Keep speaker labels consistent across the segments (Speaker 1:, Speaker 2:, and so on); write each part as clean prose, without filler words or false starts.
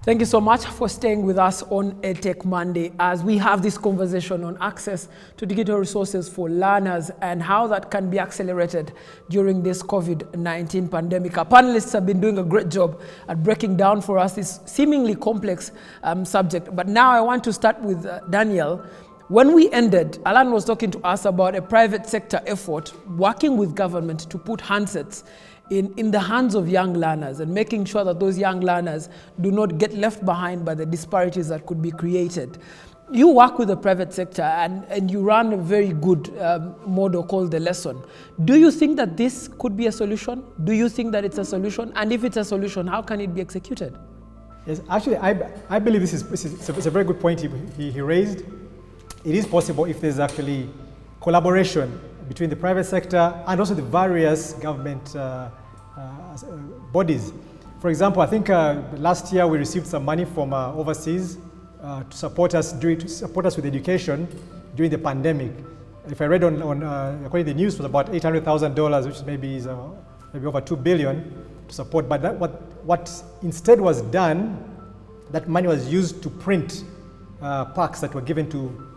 Speaker 1: Thank you so much for staying with us on EdTech Monday as we have this conversation on access to digital resources for learners and how that can be accelerated during this COVID-19 pandemic. Our panelists have been doing a great job at breaking down for us this seemingly complex subject. But now I want to start with Daniel. When we ended, Alan was talking to us about a private sector effort working with government to put handsets in the hands of young learners and making sure that those young learners do not get left behind by the disparities that could be created. You work with the private sector and you run a very good model called The Lesson. Do you think that this could be a solution? Do you think that it's a solution? And if it's a solution, how can it be executed?
Speaker 2: Yes, actually, I believe it's a very good point he raised. It is possible if there's actually collaboration between the private sector and also the various government bodies. For example, I think last year we received some money from overseas to support us with education during the pandemic. If I read according to the news, it was about $800,000, which maybe is maybe over $2 billion to support. But what instead was done, that money was used to print packs that were given to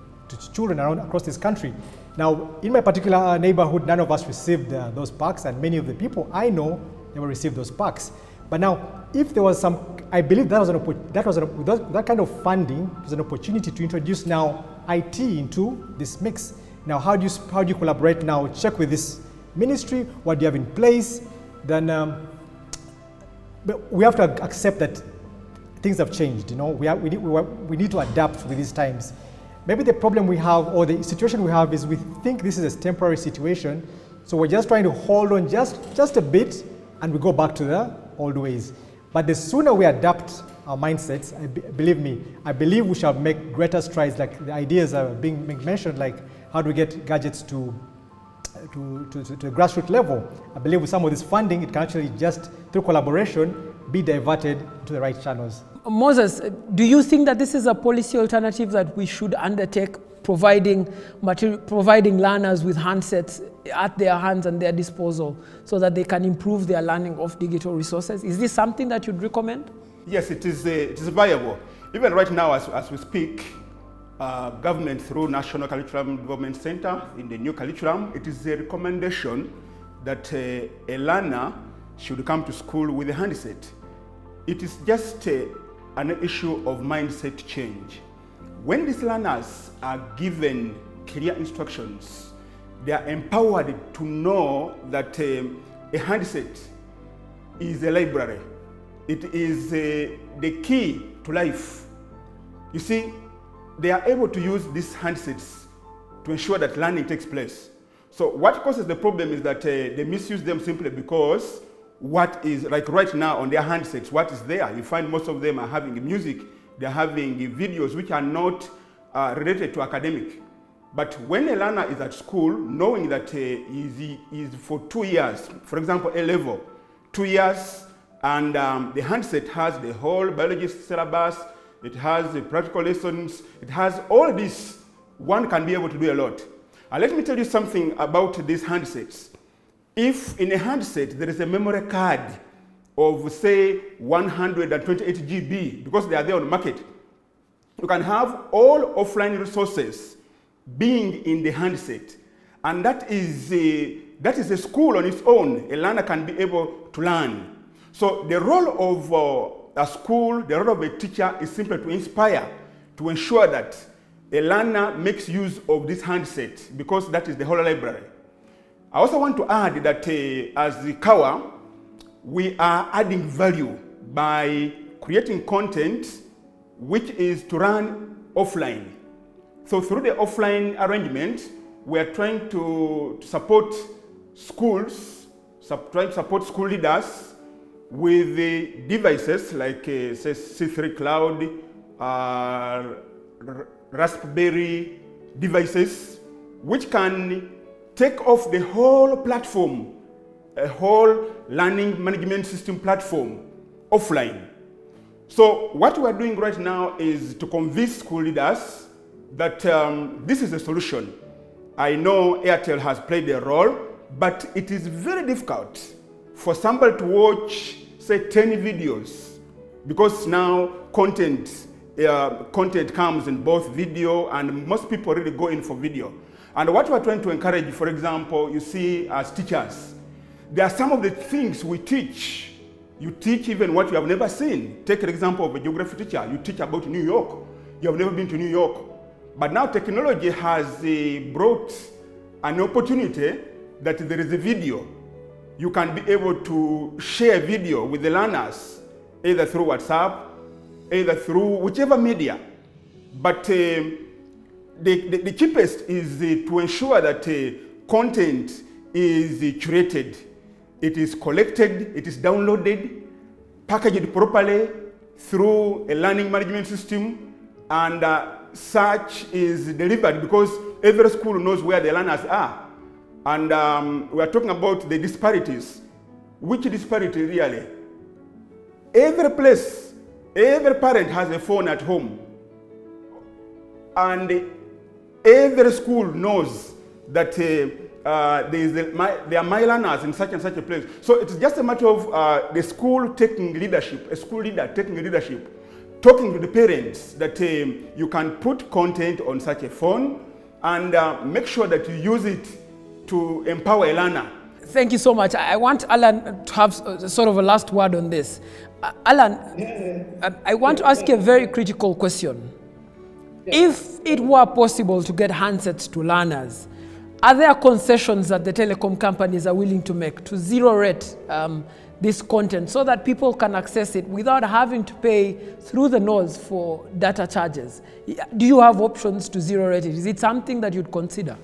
Speaker 2: children across this country. Now, in my particular neighborhood, none of us received those packs, and many of the people I know never received those packs. But now, if there was some, I believe that kind of funding was an opportunity to introduce now IT into this mix. Now, how do you collaborate now? Check with this ministry. What do you have in place? Then, but we have to accept that things have changed. You know, we need to adapt with these times. Maybe the problem we have, or the situation we have, is we think this is a temporary situation, so we're just trying to hold on just a bit, and we go back to the old ways. But the sooner we adapt our mindsets, believe me, I believe we shall make greater strides. Like the ideas are being mentioned, like how do we get gadgets to a grassroots level. I believe with some of this funding, it can actually just, through collaboration, be diverted to the right channels.
Speaker 1: Moses, do you think that this is a policy alternative that we should undertake, providing learners with handsets at their hands and their disposal so that they can improve their learning of digital resources? Is this something that you'd recommend?
Speaker 3: Yes, it is viable. Even right now, as we speak, government through National Curriculum Development Center in the new curriculum, it is a recommendation that a learner should come to school with a handset. It is just an issue of mindset change. When these learners are given clear instructions, they are empowered to know that a handset is a library. It is the key to life. You see, they are able to use these handsets to ensure that learning takes place. So what causes the problem is that they misuse them simply because what is, like right now on their handsets, what is there? You find most of them are having music, they're having videos which are not related to academic. But when a learner is at school, knowing that he is for 2 years, for example, A-level, 2 years, and the handset has the whole biology syllabus, it has the practical lessons, it has all this, one can be able to do a lot. And let me tell you something about these handsets. If in a handset there is a memory card of, say, 128 GB, because they are there on the market, you can have all offline resources being in the handset. And that is a school on its own. A learner can be able to learn. So the role of a school, the role of a teacher is simply to inspire, to ensure that a learner makes use of this handset, because that is the whole library. I also want to add that as the KAWA, we are adding value by creating content which is to run offline. So through the offline arrangement, we are trying to support schools, trying to support school leaders with the devices like say C3 Cloud, Raspberry devices, which can take off the whole platform, a whole learning management system platform, offline. So what we are doing right now is to convince school leaders that this is a solution. I know Airtel has played a role, but it is very difficult for somebody to watch, say, 10 videos, because now content comes in both video, and most people really go in for video. And what we're trying to encourage, for example, you see as teachers, there are some of the things we teach. You teach even what you have never seen. Take an example of a geography teacher. You teach about New York. You have never been to New York. But now technology has brought an opportunity that there is a video. You can be able to share video with the learners, either through WhatsApp, either through whichever media. But the cheapest is to ensure that content is curated. It is collected, it is downloaded, packaged properly through a learning management system, and such is delivered because every school knows where the learners are. And we are talking about the disparities. Which disparity really? Every place, every parent has a phone at home. And every school knows that there are my learners in such and such a place. So it's just a matter of the school taking leadership, a school leader taking leadership, talking to the parents that you can put content on such a phone and make sure that you use it to empower a learner.
Speaker 1: Thank you so much. I want Alan to have sort of a last word on this. Alan, I want to ask you a very critical question. If it were possible to get handsets to learners, are there concessions that the telecom companies are willing to make to zero rate this content so that people can access it without having to pay through the nose for data charges? Do you have options to zero rate it? Is it something that you'd consider?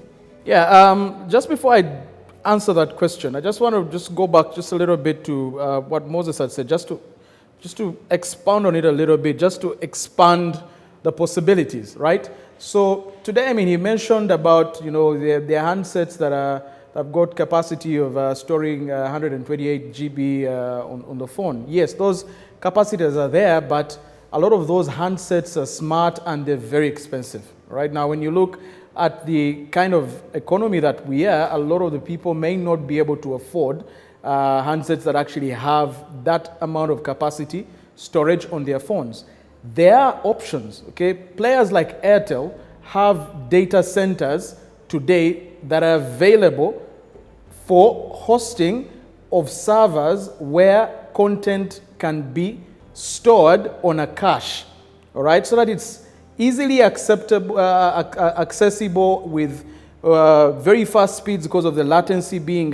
Speaker 4: Yeah, just before I answer that question, I just want to just go back just a little bit to what Moses had said, just to expound on it a little bit, just to expand the possibilities, right? So today, I mean, he mentioned about, you know, the handsets that have got capacity of storing 128 GB on the phone. Yes, those capacities are there, but a lot of those handsets are smart and they're very expensive. Right now, when you look at the kind of economy that we are, a lot of the people may not be able to afford handsets that actually have that amount of capacity storage on their phones. There are options, okay? Players like Airtel have data centers today that are available for hosting of servers where content can be stored on a cache, all right? So that it's easily accessible with very fast speeds because of the latency being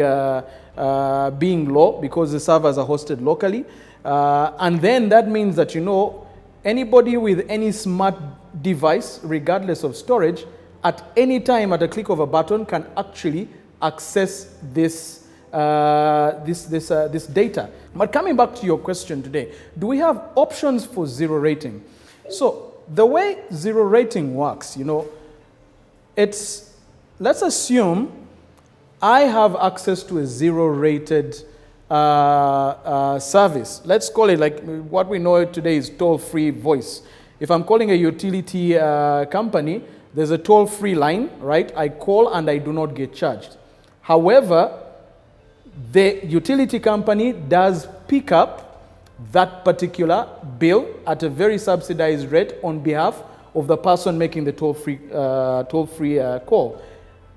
Speaker 4: low because the servers are hosted locally. And then that means that, you know, anybody with any smart device, regardless of storage, at any time at a click of a button can actually access this data. But coming back to your question today, do we have options for zero rating? So the way zero rating works, you know, it's, let's assume I have access to a zero rated service. Let's call it like what we know today is toll-free voice. If I'm calling a utility company, there's a toll-free line, right? I call and I do not get charged. However, the utility company does pick up that particular bill at a very subsidized rate on behalf of the person making the toll-free call.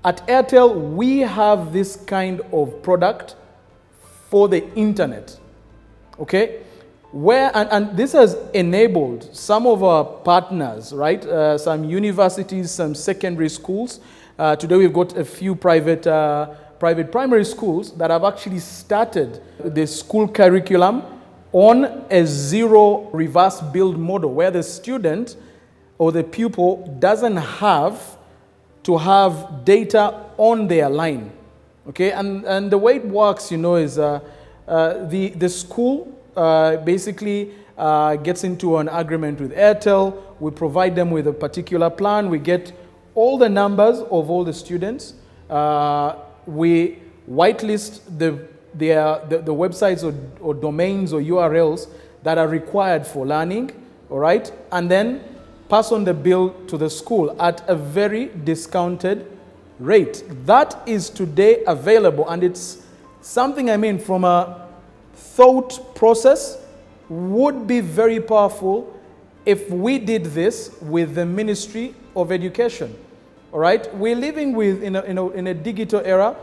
Speaker 4: At Airtel, we have this kind of product for the internet, okay? Where, and this has enabled some of our partners, right? Some universities, some secondary schools. Today we've got a few private primary schools that have actually started the school curriculum on a zero reverse build model where the student or the pupil doesn't have to have data on their line, okay? And the way it works, you know, is the school basically gets into an agreement with Airtel. We provide them with a particular plan. We get all the numbers of all the students. We whitelist the websites or domains or URLs that are required for learning, all right? And then pass on the bill to the school at a very discounted rate. That is today available, and it's something, I mean, from a thought process would be very powerful if we did this with the Ministry of Education. All right, we're living in a digital era.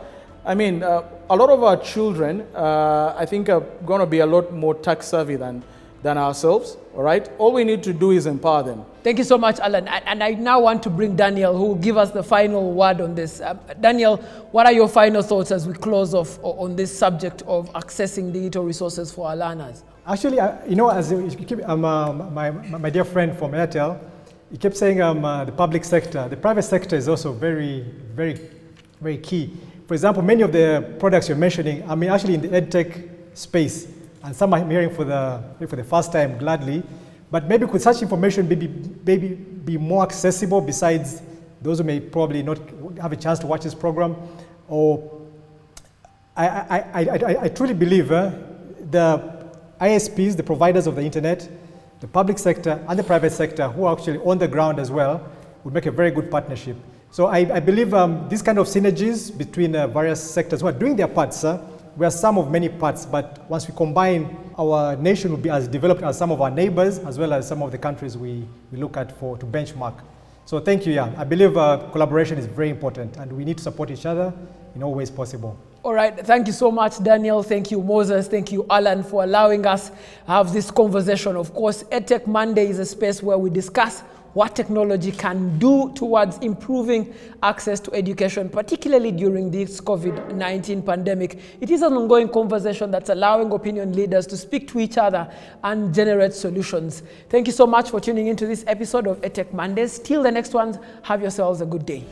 Speaker 4: I mean, a lot of our children, I think, are going to be a lot more tech savvy than ourselves. All right, all we need to do is empower them.
Speaker 1: Thank you so much, Alan. And I now want to bring Daniel, who will give us the final word on this. Daniel, what are your final thoughts as we close off on this subject of accessing digital resources for our learners?
Speaker 2: Actually, as you keep, my dear friend from Airtel, he kept saying the public sector. The private sector is also very, very, very key. For example, many of the products you're mentioning, I mean, actually in the EdTech space, and some I'm hearing for the first time gladly, but maybe could such information maybe be more accessible besides those who may probably not have a chance to watch this program? Or I truly believe the ISPs, the providers of the internet, the public sector and the private sector who are actually on the ground as well would make a very good partnership. So I believe these kind of synergies between various sectors who are doing their parts, we are some of many parts, but once we combine, our nation will be as developed as some of our neighbors, as well as some of the countries we look at to benchmark. So thank you, I believe collaboration is very important and we need to support each other in all ways possible.
Speaker 1: All right, thank you so much, Daniel. Thank you, Moses. Thank you, Alan, for allowing us to have this conversation. Of course, EdTech Monday is a space where we discuss what technology can do towards improving access to education, particularly during this COVID-19 pandemic. It is an ongoing conversation that's allowing opinion leaders to speak to each other and generate solutions. Thank you so much for tuning into this episode of EdTech Mondays. Till the next one, have yourselves a good day.